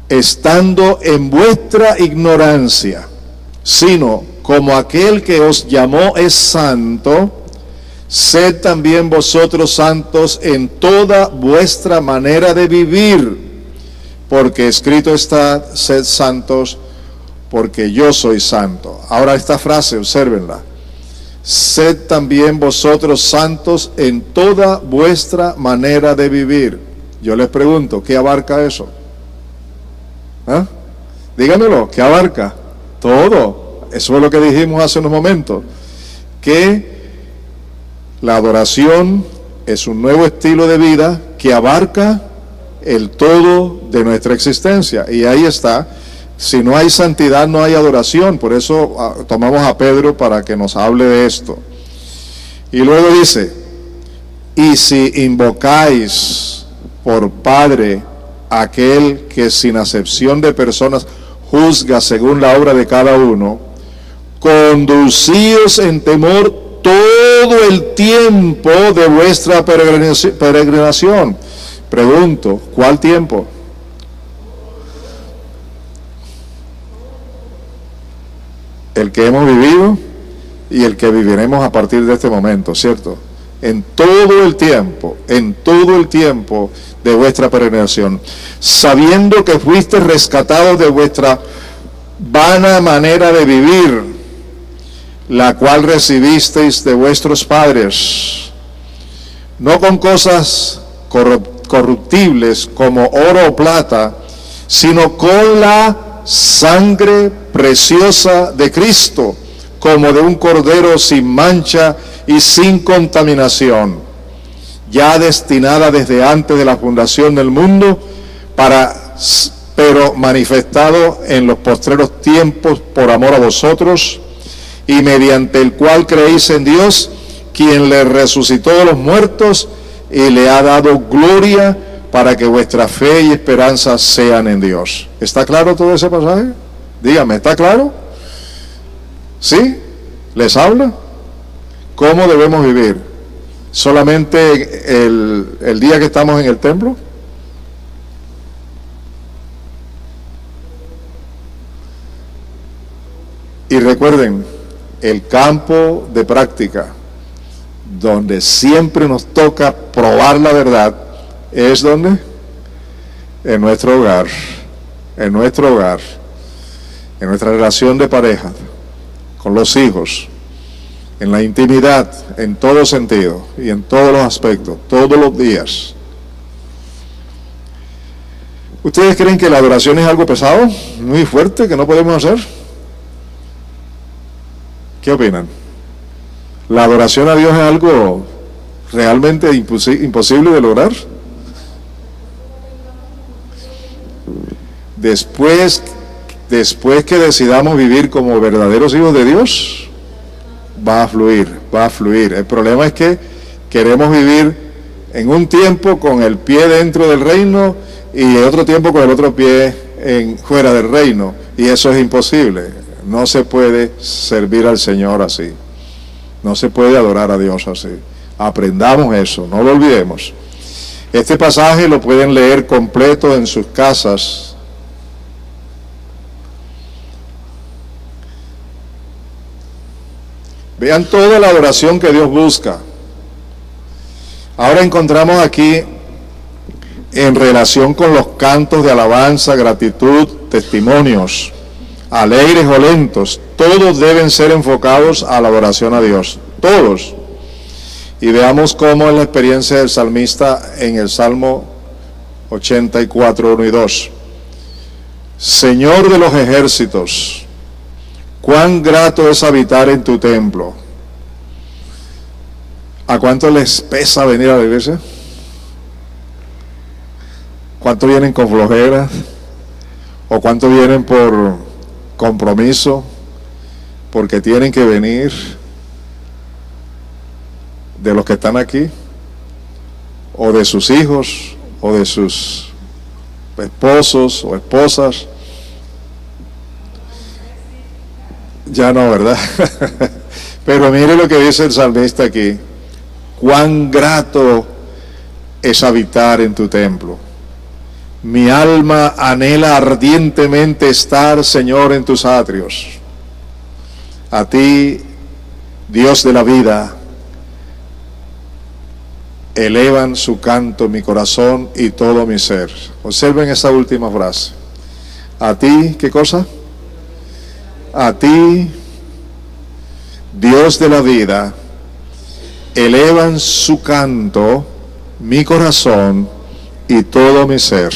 estando en vuestra ignorancia, sino como aquel que os llamó es santo, sed también vosotros santos en toda vuestra manera de vivir, porque escrito está, sed santos, porque yo soy santo. Ahora esta frase, obsérvenla. Sed también vosotros santos en toda vuestra manera de vivir. Yo les pregunto, ¿qué abarca eso? ¿Ah? Díganmelo, ¿qué abarca? Todo. Eso es lo que dijimos hace unos momentos. Que la adoración es un nuevo estilo de vida que abarca el todo de nuestra existencia. Y ahí está. Si no hay santidad, no hay adoración. Por eso tomamos a Pedro para que nos hable de esto. Y luego dice, y si invocáis por Padre aquel que sin acepción de personas juzga según la obra de cada uno, conducíos en temor todo el tiempo de vuestra peregrinación. Pregunto, ¿cuál tiempo? El que hemos vivido y el que viviremos a partir de este momento, ¿cierto? En todo el tiempo de vuestra peregrinación, sabiendo que fuisteis rescatados de vuestra vana manera de vivir, la cual recibisteis de vuestros padres, no con cosas corruptibles como oro o plata, sino con la sangre preciosa de Cristo, como de un cordero sin mancha y sin contaminación, ya destinada desde antes de la fundación del mundo, pero manifestado en los postreros tiempos por amor a vosotros, y mediante el cual creéis en Dios, quien le resucitó de los muertos y le ha dado gloria, para que vuestra fe y esperanza sean en Dios. ¿Está claro todo ese pasaje? Dígame, ¿está claro? ¿Sí? ¿Les habla? ¿Cómo debemos vivir? ¿Solamente el día que estamos en el templo? Y recuerden, el campo de práctica, donde siempre nos toca probar la verdad, es donde, en nuestro hogar, en nuestra relación de pareja, con los hijos, en la intimidad, en todo sentido y en todos los aspectos, todos los días. ¿Ustedes creen que la adoración es algo pesado, muy fuerte, que no podemos hacer? ¿Qué opinan? ¿La adoración a Dios es algo realmente imposible de lograr? Después que decidamos vivir como verdaderos hijos de Dios, va a fluir. El problema es que queremos vivir en un tiempo con el pie dentro del reino y en otro tiempo con el otro pie fuera del reino, y eso es imposible. No se puede servir al Señor así. No se puede adorar a Dios así. Aprendamos eso, no lo olvidemos. Este pasaje lo pueden leer completo en sus casas. Vean toda la adoración que Dios busca. Ahora encontramos aquí, en relación con los cantos de alabanza, gratitud, testimonios, alegres o lentos, todos deben ser enfocados a la adoración a Dios, todos. Y veamos cómo es la experiencia del salmista en el Salmo 84, 1 y 2. Señor de los ejércitos, cuán grato es habitar en tu templo. ¿A cuánto les pesa venir a la iglesia? ¿Cuánto vienen con flojera? ¿O cuánto vienen por compromiso, porque tienen que venir, de los que están aquí, o de sus hijos, o de sus esposos o esposas? Ya no, ¿verdad? Pero mire lo que dice el salmista aquí: cuán grato es habitar en tu templo. Mi alma anhela ardientemente estar, Señor, en tus atrios. A ti, Dios de la vida, elevan su canto mi corazón y todo mi ser. Observen esa última frase. A ti, ¿qué cosa? A ti, Dios de la vida, elevan su canto mi corazón y todo mi ser.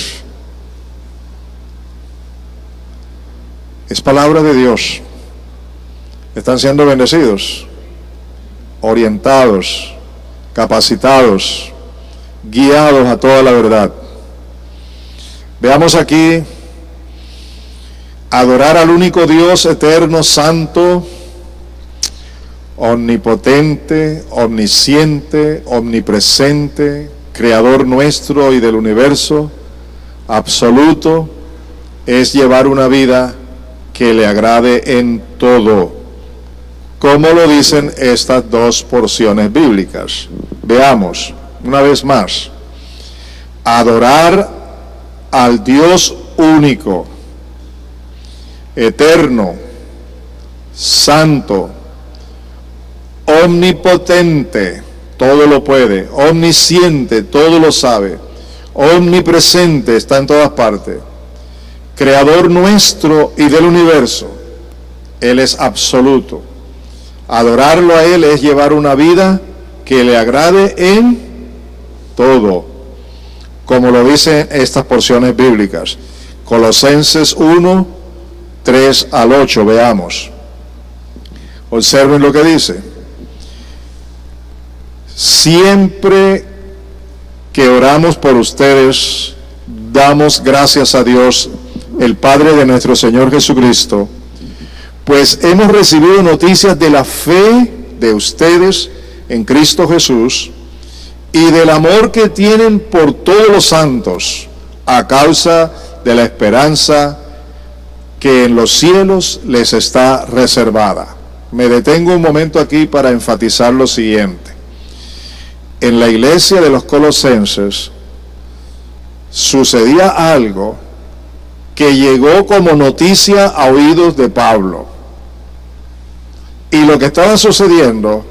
Es palabra de Dios. Están siendo bendecidos, orientados, capacitados, guiados a toda la verdad. Veamos aquí: adorar al único Dios eterno, santo, omnipotente, omnisciente, omnipresente, creador nuestro y del universo, absoluto, es llevar una vida que le agrade en todo, como lo dicen estas dos porciones bíblicas. Veamos una vez más: adorar al Dios único, eterno, santo, omnipotente, todo lo puede, omnisciente, todo lo sabe, omnipresente, está en todas partes, creador nuestro y del universo. Él es absoluto. Adorarlo a Él es llevar una vida que le agrade en todo, como lo dicen estas porciones bíblicas. Colosenses 1, 3 al 8, veamos. Observen lo que dice: siempre que oramos por ustedes, damos gracias a Dios, el Padre de nuestro Señor Jesucristo, pues hemos recibido noticias de la fe de ustedes en Cristo Jesús y del amor que tienen por todos los santos, a causa de la esperanza que en los cielos les está reservada. Me detengo un momento aquí para enfatizar lo siguiente. en la iglesia de los Colosenses sucedía algo que llegó como noticia a oídos de Pablo. Y lo que estaba sucediendo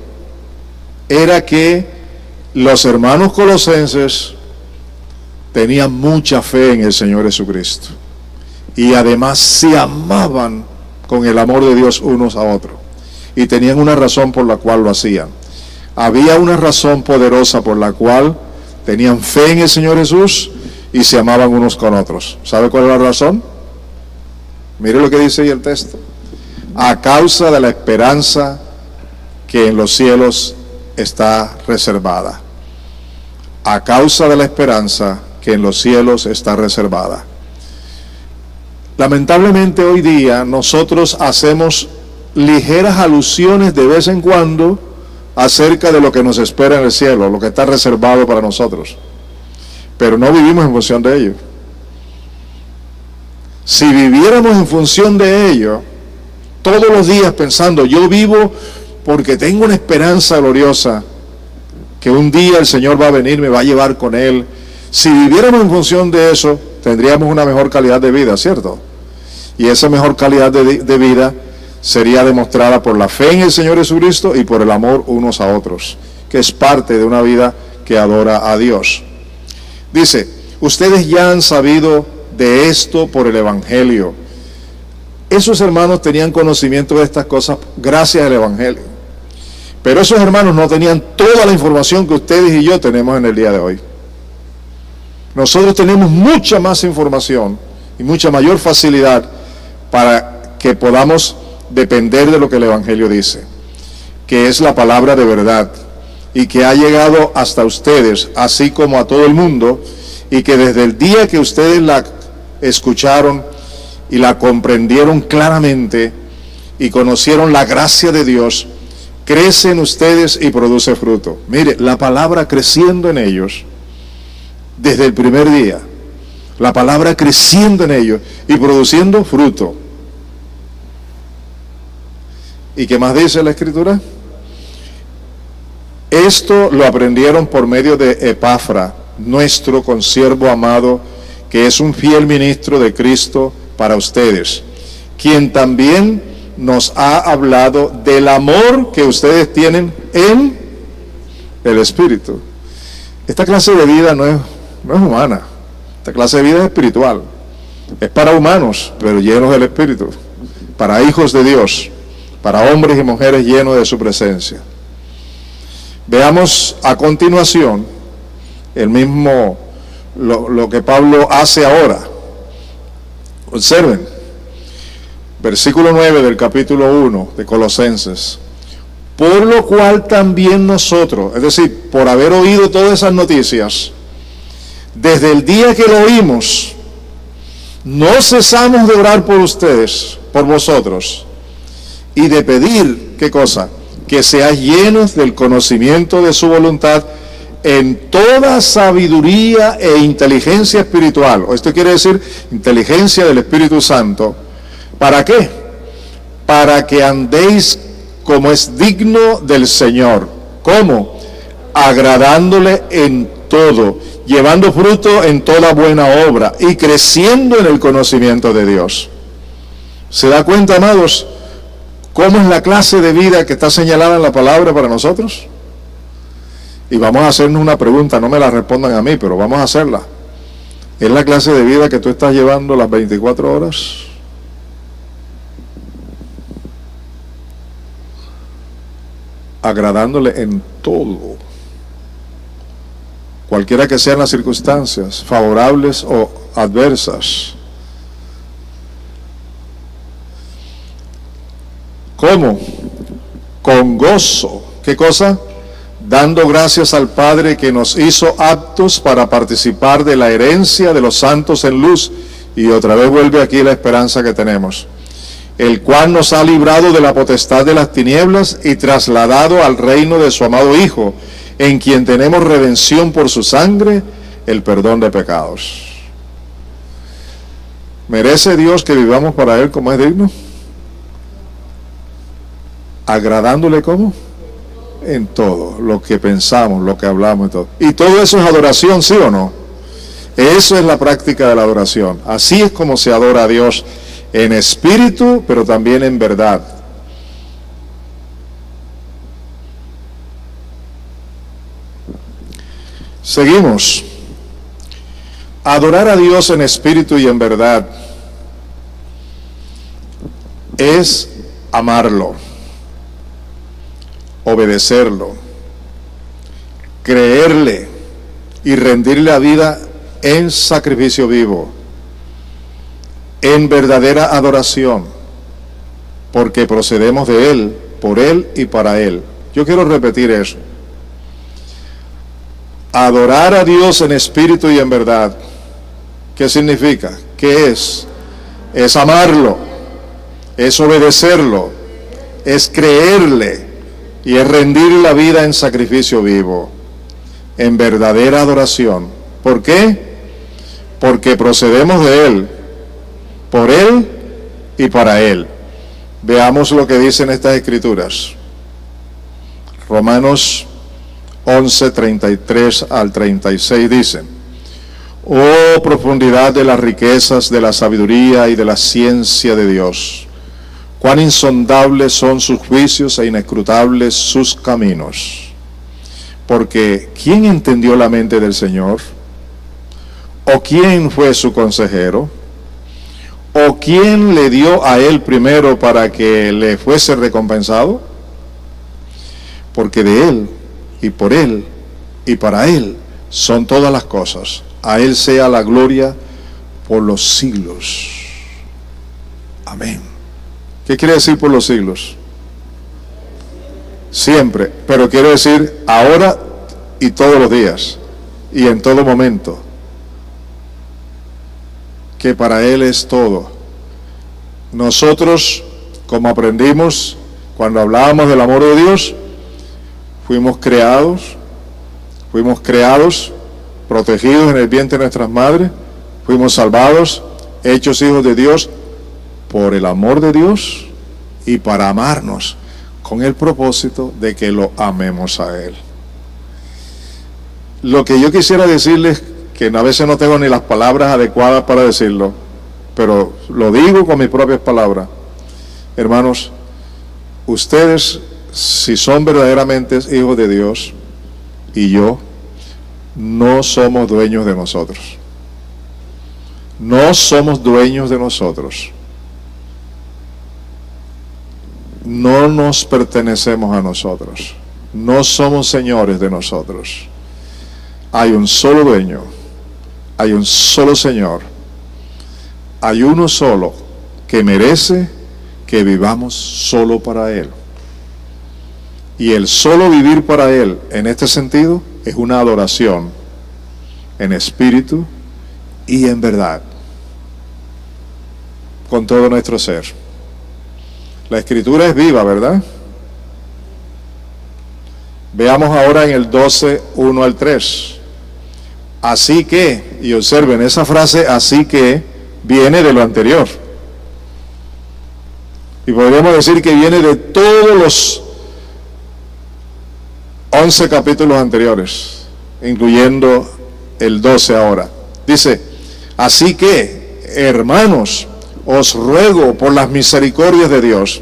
era que los hermanos colosenses tenían mucha fe en el Señor Jesucristo. Y además se amaban con el amor de Dios unos a otros. Y tenían una razón por la cual lo hacían. Había una razón poderosa por la cual tenían fe en el Señor Jesús y se amaban unos con otros. ¿Sabe cuál es la razón? Mire lo que dice ahí el texto. A causa de la esperanza que en los cielos está reservada. A causa de la esperanza que en los cielos está reservada. Lamentablemente hoy día nosotros hacemos ligeras alusiones de vez en cuando acerca de lo que nos espera en el cielo, lo que está reservado para nosotros, pero no vivimos en función de ello. Si viviéramos en función de ello, todos los días pensando, yo vivo porque tengo una esperanza gloriosa, que un día el Señor va a venir, me va a llevar con Él. Si viviéramos en función de eso, tendríamos una mejor calidad de vida, ¿cierto? Y esa mejor calidad de vida sería demostrada por la fe en el Señor Jesucristo y por el amor unos a otros, que es parte de una vida que adora a Dios. Dice, ustedes ya han sabido de esto por el Evangelio. Esos hermanos tenían conocimiento de estas cosas gracias al Evangelio. Pero esos hermanos no tenían toda la información que ustedes y yo tenemos en el día de hoy. Nosotros tenemos mucha más información y mucha mayor facilidad para que podamos depender de lo que el Evangelio dice, que es la palabra de verdad y que ha llegado hasta ustedes, así como a todo el mundo, y que desde el día que ustedes la escucharon y la comprendieron claramente y conocieron la gracia de Dios, crece en ustedes y produce fruto. Mire, la palabra creciendo en ellos desde el primer día, la palabra creciendo en ellos y produciendo fruto. ¿Y qué más dice la Escritura? Esto lo aprendieron por medio de Epafra, nuestro consiervo amado, que es un fiel ministro de Cristo para ustedes, quien también nos ha hablado del amor que ustedes tienen en el Espíritu. Esta clase de vida no es humana, esta clase de vida es espiritual, es para humanos, pero llenos del Espíritu, para hijos de Dios, para hombres y mujeres llenos de su presencia. Veamos a continuación lo que Pablo hace ahora. Observen, versículo 9 del capítulo 1 de Colosenses. Por lo cual también nosotros, es decir, por haber oído todas esas noticias, desde el día que lo oímos, no cesamos de orar por ustedes, por vosotros, y de pedir, ¿qué cosa? Que seáis llenos del conocimiento de su voluntad en toda sabiduría e inteligencia espiritual. Esto quiere decir inteligencia del Espíritu Santo. ¿Para qué? Para que andéis como es digno del Señor. ¿Cómo? Agradándole en todo, llevando fruto en toda buena obra y creciendo en el conocimiento de Dios. ¿Se da cuenta, amados, cómo es la clase de vida que está señalada en la palabra para nosotros? Y vamos a hacernos una pregunta, no me la respondan a mí, pero vamos a hacerla. ¿Es la clase de vida que tú estás llevando las 24 horas? Agradándole en todo, cualquiera que sean las circunstancias, favorables o adversas. ¿Cómo? Con gozo. ¿Qué cosa? Dando gracias al Padre que nos hizo aptos para participar de la herencia de los santos en luz. Y otra vez vuelve aquí la esperanza que tenemos. El cual nos ha librado de la potestad de las tinieblas y trasladado al reino de su amado Hijo, en quien tenemos redención por su sangre, el perdón de pecados. ¿Merece Dios que vivamos para Él como es digno? ¿Agradándole cómo? en todo, lo que pensamos, lo que hablamos, en todo. Y todo eso es adoración, ¿sí o no? Eso es la práctica de la adoración. Así es como se adora a Dios, en espíritu, pero también en verdad. Seguimos. Adorar a Dios en espíritu y en verdad es amarlo, obedecerlo, creerle y rendirle la vida en sacrificio vivo, en verdadera adoración, porque procedemos de Él, por Él y para Él. Yo quiero repetir eso. Adorar a Dios en espíritu y en verdad. ¿Qué significa? ¿Qué es? Es amarlo, es obedecerlo, es creerle y es rendir la vida en sacrificio vivo, en verdadera adoración. ¿Por qué? Porque procedemos de Él, por Él y para Él. Veamos lo que dicen estas escrituras. Romanos 11, 33 al 36 dicen: oh profundidad de las riquezas, de la sabiduría y de la ciencia de Dios, cuán insondables son sus juicios e inescrutables sus caminos. Porque ¿quién entendió la mente del Señor? ¿O quién fue su consejero? ¿O quién le dio a Él primero para que le fuese recompensado? Porque de Él, y por Él, y para Él son todas las cosas. A Él sea la gloria por los siglos. Amén. ¿Qué quiere decir por los siglos? Siempre, pero quiere decir ahora y todos los días, y en todo momento. Que para Él es todo. Nosotros, como aprendimos cuando hablábamos del amor de Dios, fuimos creados, protegidos en el vientre de nuestras madres, fuimos salvados, hechos hijos de Dios por el amor de Dios y para amarnos, con el propósito de que lo amemos a Él. Lo que yo quisiera decirles, que a veces no tengo ni las palabras adecuadas para decirlo, pero lo digo con mis propias palabras. Hermanos, ustedes, si son verdaderamente hijos de Dios, y yo, no somos dueños de nosotros. No somos dueños de nosotros. No nos pertenecemos a nosotros. No somos señores de nosotros. Hay un solo dueño. Hay un solo Señor. Hay uno solo que merece que vivamos solo para Él. Y el solo vivir para Él, en este sentido, es una adoración en espíritu y en verdad, con todo nuestro ser. La Escritura es viva, ¿verdad? Veamos ahora en el 12, 1 al 3. Así que, y observen, esa frase así que viene de lo anterior. Y podríamos decir que viene de todos los 11 capítulos anteriores, incluyendo el 12 ahora. Dice: así que, hermanos, os ruego por las misericordias de Dios.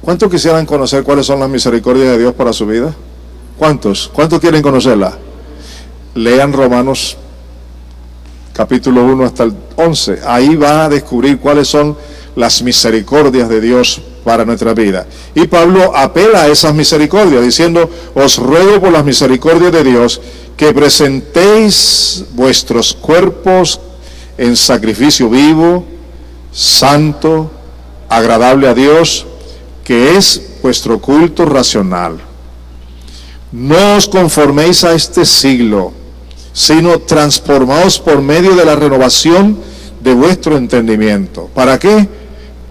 ¿Cuántos quisieran conocer cuáles son las misericordias de Dios para su vida? ¿Cuántos? ¿Cuántos quieren conocerlas? Lean Romanos capítulo 1 hasta el 11. Ahí va a descubrir cuáles son las misericordias de Dios para nuestra vida. Y Pablo apela a esas misericordias diciendo: os ruego por las misericordias de Dios que presentéis vuestros cuerpos en sacrificio vivo, santo, agradable a Dios, que es vuestro culto racional. No os conforméis a este siglo, sino transformaos por medio de la renovación de vuestro entendimiento. ¿Para qué?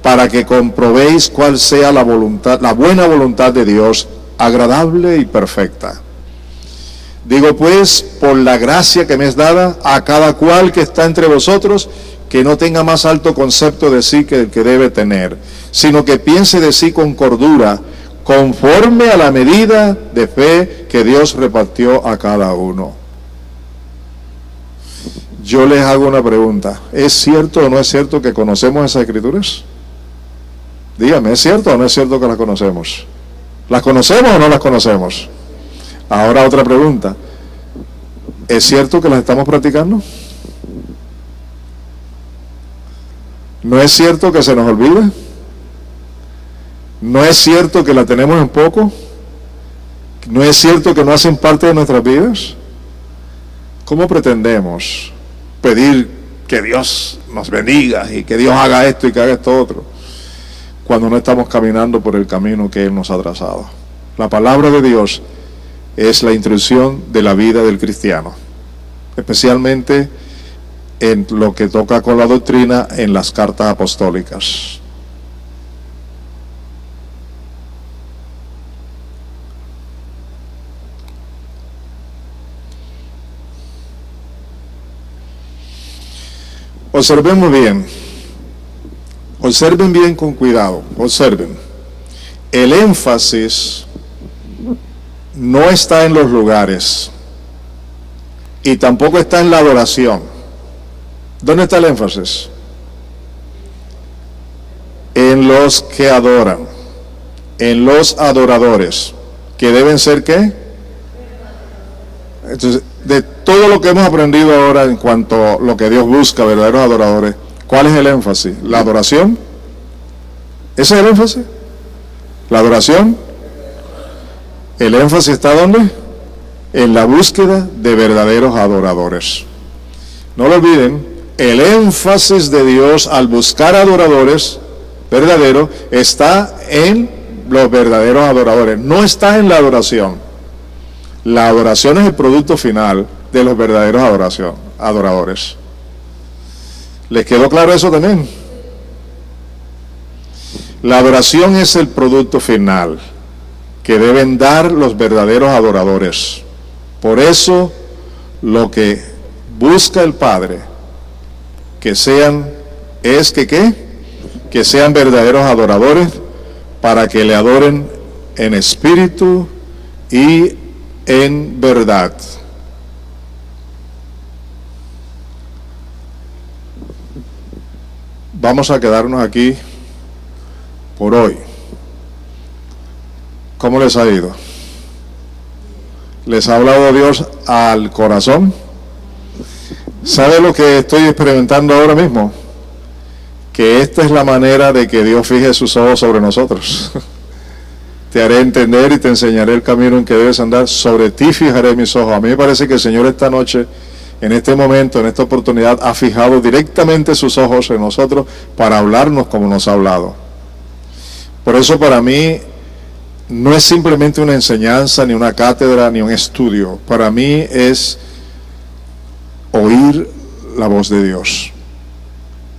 Para que comprobéis cuál sea la voluntad, la buena voluntad de Dios, agradable y perfecta. Digo pues, por la gracia que me es dada, a cada cual que está entre vosotros, que no tenga más alto concepto de sí que el que debe tener, sino que piense de sí con cordura, conforme a la medida de fe que Dios repartió a cada uno. Yo les hago una pregunta. ¿Es cierto o no es cierto que conocemos esas escrituras? Dígame, ¿es cierto o no es cierto que las conocemos? ¿Las conocemos o no las conocemos? Ahora otra pregunta. ¿Es cierto que las estamos practicando? ¿No es cierto que se nos olvida? ¿No es cierto que la tenemos en poco? ¿No es cierto que no hacen parte de nuestras vidas? ¿Cómo pretendemos pedir que Dios nos bendiga y que Dios haga esto y que haga esto otro cuando no estamos caminando por el camino que Él nos ha trazado? La palabra de Dios es la instrucción de la vida del cristiano, especialmente en lo que toca con la doctrina en las cartas apostólicas. Observemos bien, observen bien con cuidado, observen. El énfasis no está en los lugares y tampoco está en la adoración. ¿Dónde está el énfasis? En los que adoran, en los adoradores, que deben ser ¿qué? Entonces, de todo lo que hemos aprendido ahora en cuanto a lo que Dios busca, verdaderos adoradores, ¿cuál es el énfasis? ¿La adoración? ¿Ese es el énfasis? ¿La adoración? ¿El énfasis está ¿dónde? En la búsqueda de verdaderos adoradores. No lo olviden, el énfasis de Dios al buscar adoradores verdaderos está en los verdaderos adoradores, no está en la adoración. La adoración es el producto final de los verdaderos adoradores. ¿Les quedó claro eso también? La adoración es el producto final que deben dar los verdaderos adoradores. Por eso, lo que busca el Padre, que sean verdaderos adoradores, para que le adoren en espíritu y en verdad. Vamos a quedarnos aquí por hoy. ¿Cómo les ha ido? ¿Les ha hablado Dios al corazón? ¿Sabe lo que estoy experimentando ahora mismo? Que esta es la manera de que Dios fije sus ojos sobre nosotros. Te haré entender y te enseñaré el camino en que debes andar. Sobre ti fijaré mis ojos. A mí me parece que el Señor esta noche, en este momento, en esta oportunidad, ha fijado directamente sus ojos en nosotros para hablarnos como nos ha hablado. Por eso para mí no es simplemente una enseñanza, ni una cátedra, ni un estudio. Para mí es oír la voz de Dios.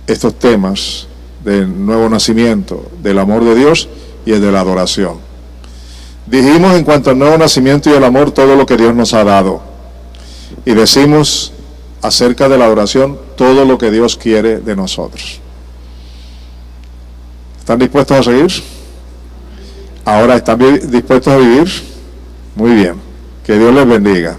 Estos temas del nuevo nacimiento, del amor de Dios y el de la adoración. Dijimos en cuanto al nuevo nacimiento y el amor todo lo que Dios nos ha dado. Y decimos acerca de la adoración todo lo que Dios quiere de nosotros. ¿Están dispuestos a seguir? Ahora, ¿están dispuestos a vivir? Muy bien. Que Dios les bendiga.